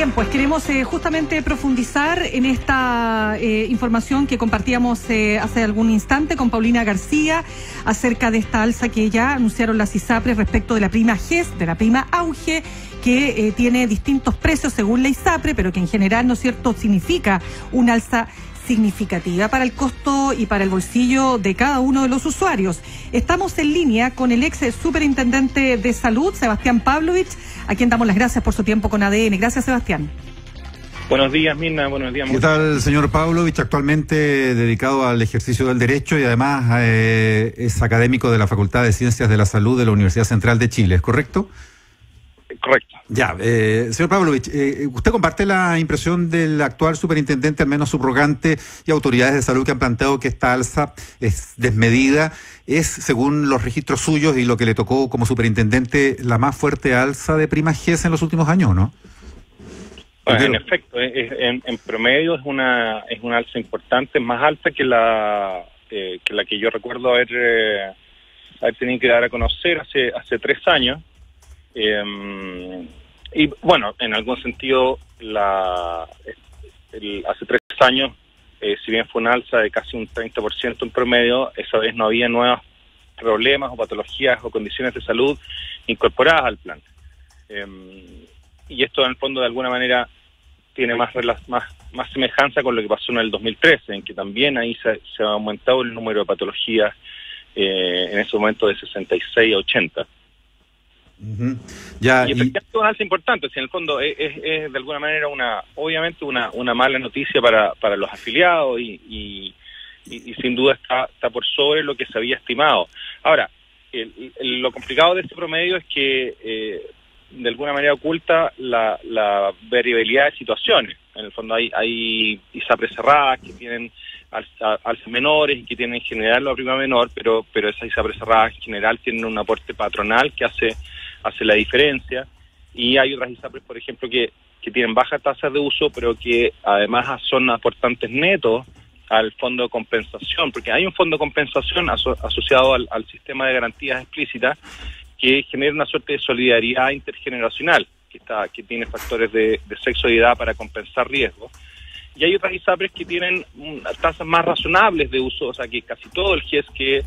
Bien, pues queremos justamente profundizar en esta información que compartíamos hace algún instante con Paulina García acerca de esta alza que ya anunciaron las ISAPRES respecto de la prima GES, de la prima Auge, que tiene distintos precios según la ISAPRE, pero que en general, ¿no es cierto?, significa una alza significativa para el costo y para el bolsillo de cada uno de los usuarios. Estamos en línea con el ex superintendente de salud, Sebastián Pavlovich, a quien damos las gracias por su tiempo con ADN. Gracias, Sebastián. Buenos días, Mirna. Buenos días. ¿Qué tal, señor Pavlovich? Actualmente dedicado al ejercicio del derecho y además es académico de la Facultad de Ciencias de la Salud de la Universidad Central de Chile, ¿es correcto? Correcto. Ya, señor Pavlovich, ¿usted comparte la impresión del actual superintendente, al menos subrogante, y autoridades de salud que han planteado que esta alza es desmedida? ¿Es, según los registros suyos y lo que le tocó como superintendente, la más fuerte alza de primas GES en los últimos años, no? Bueno, en efecto, en promedio es una alza importante, más alta que la que yo recuerdo haber tenido que dar a conocer hace 3 años. Y bueno, en algún sentido hace 3 años, si bien fue una alza de casi un 30% en promedio, esa vez no había nuevos problemas o patologías o condiciones de salud incorporadas al plan, y esto en el fondo de alguna manera tiene más semejanza con lo que pasó en el 2013, en que también ahí se ha aumentado el número de patologías en ese momento de 66 a 80. Uh-huh. Ya, y efectivamente es una alza importante, si en el fondo es de alguna manera obviamente una mala noticia para los afiliados y sin duda está por sobre lo que se había estimado. Ahora, lo complicado de este promedio es que de alguna manera oculta la variabilidad de situaciones. En el fondo hay ISAPRES cerradas que tienen alzas menores y que tienen en general la prima menor, pero esas ISAPRES cerradas en general tienen un aporte patronal que hace la diferencia, y hay otras ISAPRES, por ejemplo, que tienen bajas tasas de uso, pero que además son aportantes netos al fondo de compensación, porque hay un fondo de compensación asociado al sistema de garantías explícitas que genera una suerte de solidaridad intergeneracional, que tiene factores de sexo y edad para compensar riesgos. Y hay otras ISAPRES que tienen tasas más razonables de uso, o sea que casi todo el GES que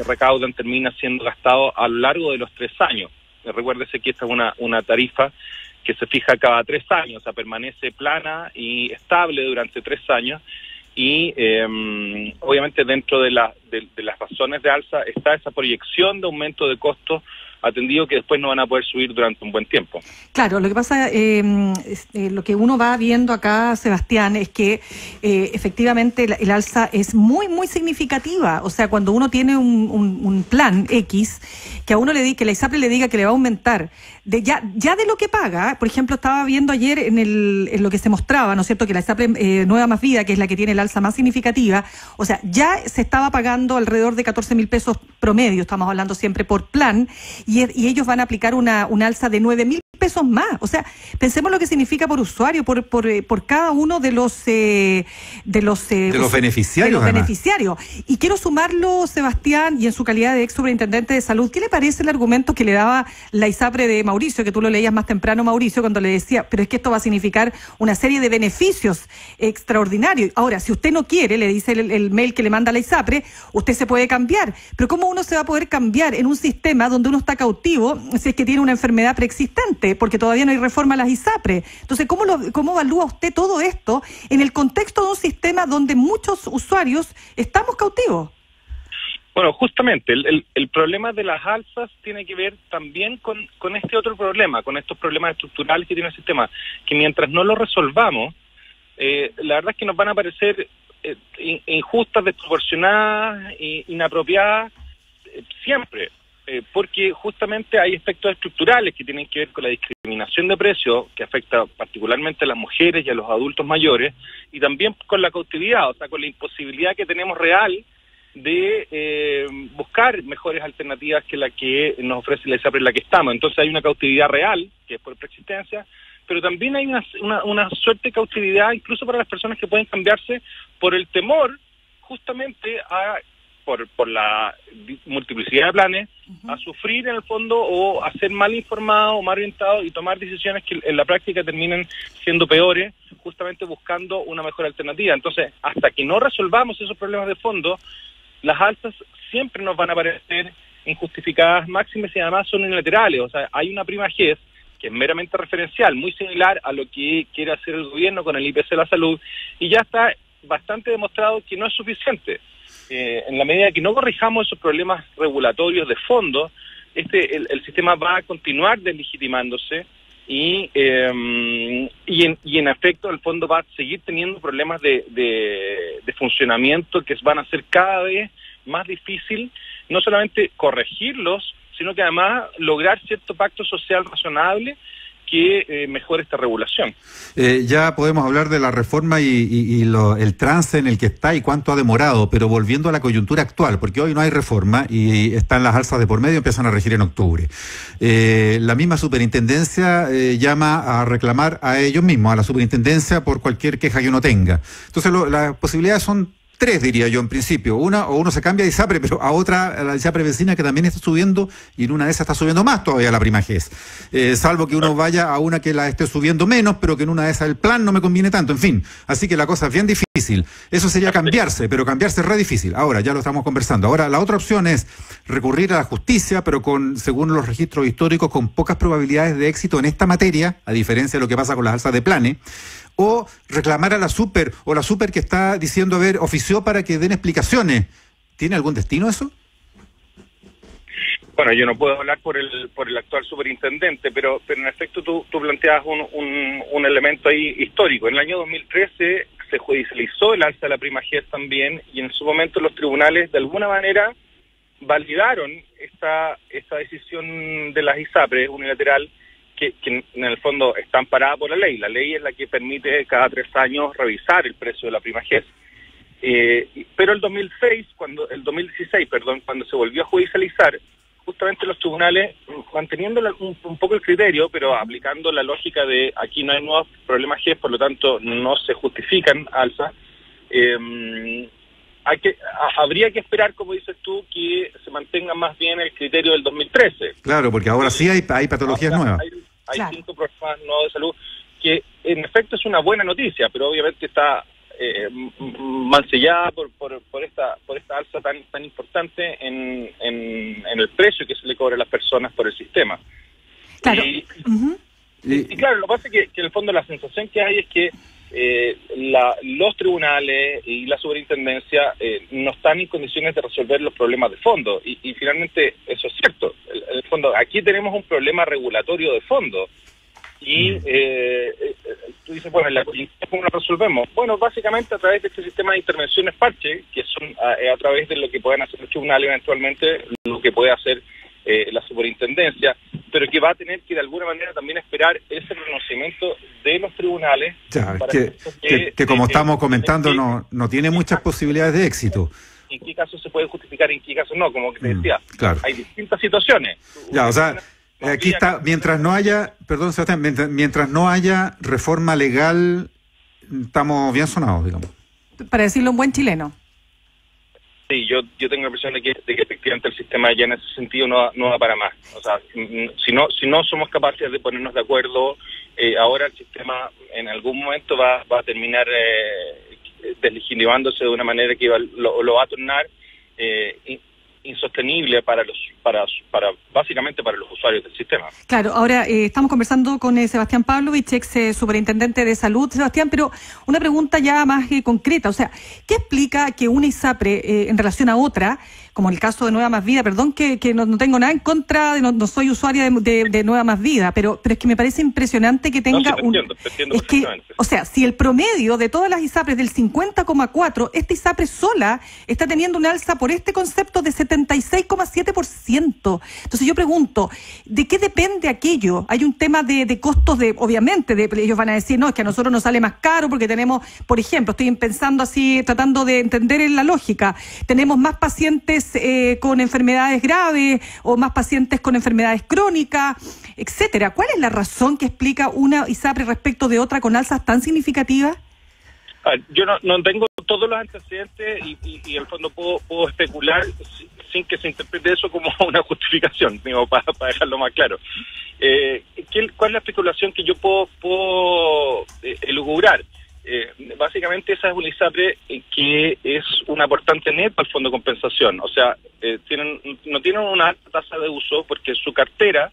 recaudan termina siendo gastado a lo largo de los 3 años. Recuérdese que esta es una tarifa que se fija cada 3 años, o sea, permanece plana y estable durante 3 años, y obviamente dentro de las razones de alza está esa proyección de aumento de costos atendido que después no van a poder subir durante un buen tiempo. Claro, lo que pasa, lo que uno va viendo acá, Sebastián, es que efectivamente el alza es muy, muy significativa. O sea, cuando uno tiene un plan X, que a uno que la ISAPRE le diga que le va a aumentar, ya de lo que paga, por ejemplo, estaba viendo ayer en lo que se mostraba, ¿no es cierto?, que la ISAPRE Nueva Más Vida, que es la que tiene el alza más significativa, o sea, ya se estaba pagando alrededor de 14.000 pesos promedio, estamos hablando siempre por plan, y ellos van a aplicar una alza de 9.000 pesos más. O sea, pensemos lo que significa por usuario, por cada uno de los beneficiarios. Y quiero sumarlo, Sebastián, y en su calidad de ex superintendente de salud, ¿qué le parece el argumento que le daba la ISAPRE de Mauricio, que tú lo leías más temprano, Mauricio, cuando le decía, pero es que esto va a significar una serie de beneficios extraordinarios? Ahora, si usted no quiere, le dice el mail que le manda la ISAPRE, usted se puede cambiar. Pero ¿cómo uno se va a poder cambiar en un sistema donde uno está cautivo si es que tiene una enfermedad preexistente? Porque todavía no hay reforma a las ISAPRE. Entonces, ¿cómo evalúa usted todo esto en el contexto de un sistema donde muchos usuarios estamos cautivos? Bueno, justamente, el problema de las alzas tiene que ver también con este otro problema, con estos problemas estructurales que tiene el sistema, que mientras no lo resolvamos, la verdad es que nos van a parecer injustas, desproporcionadas, inapropiadas, siempre. Porque justamente hay efectos estructurales que tienen que ver con la discriminación de precios, que afecta particularmente a las mujeres y a los adultos mayores, y también con la cautividad, o sea, con la imposibilidad que tenemos real de buscar mejores alternativas que la que nos ofrece la ISAPRE en la que estamos. Entonces hay una cautividad real, que es por preexistencia, pero también hay una suerte de cautividad incluso para las personas que pueden cambiarse por el temor justamente a por la multiplicidad de planes, a sufrir en el fondo o a ser mal informados o mal orientados y tomar decisiones que en la práctica terminen siendo peores, justamente buscando una mejor alternativa. Entonces, hasta que no resolvamos esos problemas de fondo, las alzas siempre nos van a parecer injustificadas, máximas, y además son unilaterales. O sea, hay una prima GES que es meramente referencial, muy similar a lo que quiere hacer el gobierno con el IPC de la salud, y ya está bastante demostrado que no es suficiente. En la medida que no corrijamos esos problemas regulatorios de fondo, el sistema va a continuar deslegitimándose y en efecto el fondo va a seguir teniendo problemas de funcionamiento que van a ser cada vez más difícil, no solamente corregirlos, sino que además lograr cierto pacto social razonable que mejore esta regulación. Ya podemos hablar de la reforma y el trance en el que está y cuánto ha demorado, pero volviendo a la coyuntura actual, porque hoy no hay reforma y están las alzas de por medio, empiezan a regir en octubre. La misma superintendencia llama a reclamar a ellos mismos, a la superintendencia, por cualquier queja que uno tenga. Entonces las posibilidades son tres, diría yo, en principio. Una, o uno se cambia de ISAPRE, pero a otra, a la ISAPRE vecina, que también está subiendo, y en una de esas está subiendo más todavía la prima GES. Salvo que uno vaya a una que la esté subiendo menos, pero que en una de esas el plan no me conviene tanto, en fin. Así que la cosa es bien difícil. Eso sería cambiarse, pero cambiarse es re difícil. Ahora, ya lo estamos conversando. Ahora, la otra opción es recurrir a la justicia, pero según los registros históricos, con pocas probabilidades de éxito en esta materia, a diferencia de lo que pasa con las alzas de planes, o reclamar a la super que está diciendo, ofició para que den explicaciones. ¿Tiene algún destino eso? Bueno, yo no puedo hablar por el actual superintendente, pero en efecto tú planteas un elemento ahí histórico. En el año 2013 se judicializó el alza de la prima GES también, y en su momento los tribunales de alguna manera validaron esta decisión de las ISAPRE unilateral, que en el fondo está amparada por la ley. La ley es la que permite cada 3 años revisar el precio de la prima GES. Pero el 2016, cuando se volvió a judicializar, justamente los tribunales, manteniendo un poco el criterio, pero aplicando la lógica de aquí no hay nuevos problemas GES, por lo tanto no se justifican alzas, habría que esperar, como dices tú, que se mantenga más bien el criterio del 2013. Claro, porque ahora sí hay patologías nuevas. Hay 5 problemas nuevos de salud, que en efecto es una buena noticia, pero obviamente está mancillada por esta alza tan importante en el precio que se le cobra a las personas por el sistema. Claro. Y claro, lo que pasa es que en el fondo la sensación que hay es que los tribunales y la superintendencia no están en condiciones de resolver los problemas de fondo, y finalmente eso es cierto. En el fondo, aquí tenemos un problema regulatorio de fondo, y tú dices, bueno, ¿cómo lo resolvemos? Bueno, básicamente a través de este sistema de intervenciones parche, que son a través de lo que pueden hacer los tribunales eventualmente, lo que puede hacer la superintendencia, pero que va a tener que de alguna manera también esperar ese reconocimiento de los tribunales. Ya, que como estamos comentando no tiene muchas posibilidades de éxito. ¿En qué caso se puede justificar y en qué caso no? Como que te decía, claro. Hay distintas situaciones. Ya, o sea, aquí está, mientras no haya, perdón Sebastián, mientras no haya reforma legal, estamos bien sonados, digamos. Para decirlo en buen chileno. Sí, yo tengo la impresión de que efectivamente el sistema ya en ese sentido no va para más. O sea, si no somos capaces de ponernos de acuerdo, ahora el sistema en algún momento va a terminar deslegitimándose de una manera que lo va a tornar insostenible básicamente para los usuarios del sistema. Claro, ahora estamos conversando con Sebastián Pavlovich, ex superintendente de salud. Sebastián, pero una pregunta ya más concreta, o sea, ¿qué explica que una ISAPRE en relación a otra, como el caso de Nueva Más Vida, perdón que no tengo nada en contra, no soy usuaria de Nueva Más Vida, pero es que me parece impresionante que tenga te entiendo es que, o sea, si el promedio de todas las ISAPRES del 50,4, esta ISAPRE sola está teniendo un alza por este concepto de 76,7%. Entonces yo pregunto, ¿de qué depende aquello? Hay un tema de costos obviamente, ellos van a decir, no, es que a nosotros nos sale más caro porque tenemos, por ejemplo, estoy pensando así, tratando de entender en la lógica, tenemos más pacientes con enfermedades graves o más pacientes con enfermedades crónicas, etcétera. ¿Cuál es la razón que explica una ISAPRE respecto de otra con alzas tan significativas? Yo no tengo todos los antecedentes y en el fondo puedo especular sin que se interprete eso como una justificación, digo, para dejarlo más claro. ¿Cuál es la especulación que yo puedo elucubrar? Básicamente esa es una ISAPRE que es un aportante neto al fondo de compensación, o sea, no tienen una alta tasa de uso porque su cartera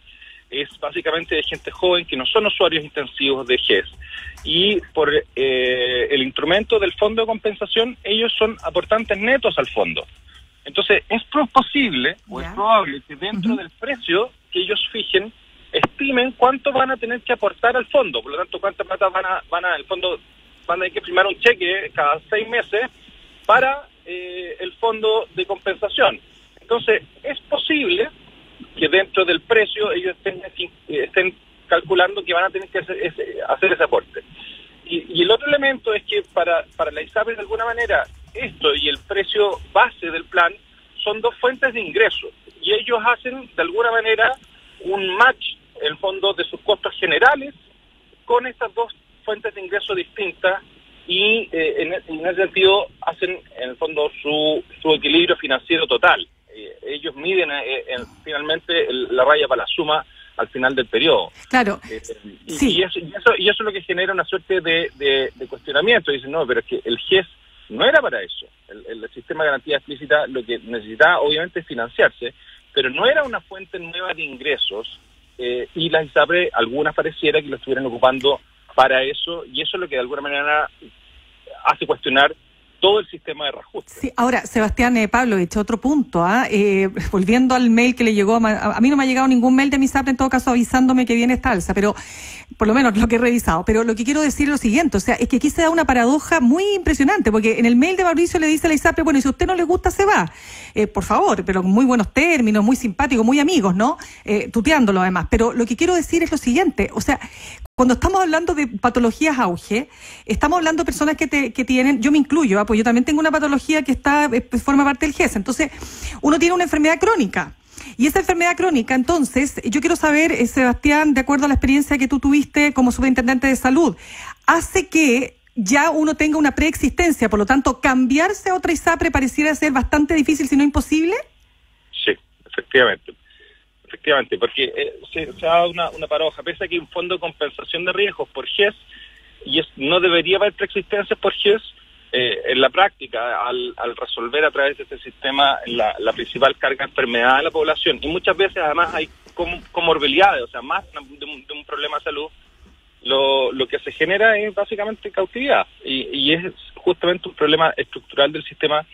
es básicamente de gente joven que no son usuarios intensivos de GES. Y por el instrumento del fondo de compensación, ellos son aportantes netos al fondo. Entonces, es posible o es probable que dentro del precio que ellos fijen, estimen cuánto van a tener que aportar al fondo. Por lo tanto, cuánta plata van a el fondo, van a tener que firmar un cheque cada 6 meses para el fondo de compensación. Entonces, es posible que dentro del precio ellos estén calculando que van a tener que hacer ese aporte. Y el otro elemento es que para la ISAPRE, de alguna manera, esto y el precio base del plan son dos fuentes de ingreso. Y ellos hacen, de alguna manera, un match, en el fondo, de sus costos generales con estas dos fuentes de ingreso distintas y en ese sentido hacen, en el fondo, su equilibrio financiero total. Ellos miden finalmente la raya para la suma al final del periodo. Claro. Sí. Y eso es lo que genera una suerte de cuestionamiento. Dicen, no, pero es que el GES no era para eso. El sistema de garantía explícita lo que necesitaba obviamente es financiarse, pero no era una fuente nueva de ingresos y las ISAPRE, algunas pareciera que lo estuvieran ocupando para eso, y eso es lo que de alguna manera hace cuestionar todo el sistema de reajuste. Sí, ahora, Sebastián Pavlovich, otro punto, volviendo al mail que le llegó, a mí no me ha llegado ningún mail de mi ISAPRE, en todo caso avisándome que viene esta alza, pero por lo menos lo que he revisado, pero lo que quiero decir es lo siguiente, o sea, es que aquí se da una paradoja muy impresionante, porque en el mail de Mauricio le dice a la ISAPRE, bueno, y si a usted no le gusta se va, por favor, pero con muy buenos términos, muy simpáticos, muy amigos, ¿no? Tuteándolo además, pero lo que quiero decir es lo siguiente, o sea, cuando estamos hablando de patologías auge, estamos hablando de personas que tienen, yo me incluyo, pues yo también tengo una patología que forma parte del GES, entonces uno tiene una enfermedad crónica, y esa enfermedad crónica, entonces, yo quiero saber, Sebastián, de acuerdo a la experiencia que tú tuviste como superintendente de salud, hace que ya uno tenga una preexistencia, por lo tanto, cambiarse a otra ISAPRE pareciera ser bastante difícil, si no imposible. Sí, efectivamente, porque se ha dado una paradoja, pese a que hay un fondo de compensación de riesgos por GES, y no debería haber preexistencias por GES, en la práctica, al resolver a través de este sistema la principal carga de enfermedad de la población, y muchas veces además hay comorbilidades, o sea, más de un problema de salud, lo que se genera es básicamente cautividad, y es justamente un problema estructural del sistema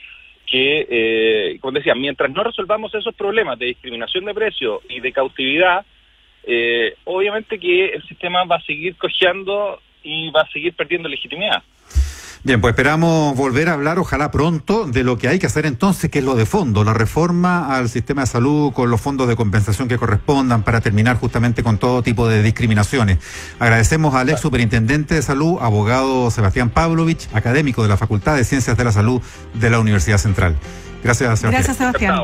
que, como decía, mientras no resolvamos esos problemas de discriminación de precio y de cautividad, obviamente que el sistema va a seguir cojeando y va a seguir perdiendo legitimidad. Bien, pues esperamos volver a hablar, ojalá pronto, de lo que hay que hacer entonces, que es lo de fondo, la reforma al sistema de salud con los fondos de compensación que correspondan para terminar justamente con todo tipo de discriminaciones. Agradecemos al ex superintendente de salud, abogado Sebastián Pavlovich, académico de la Facultad de Ciencias de la Salud de la Universidad Central. Gracias, Sebastián. Gracias, Sebastián.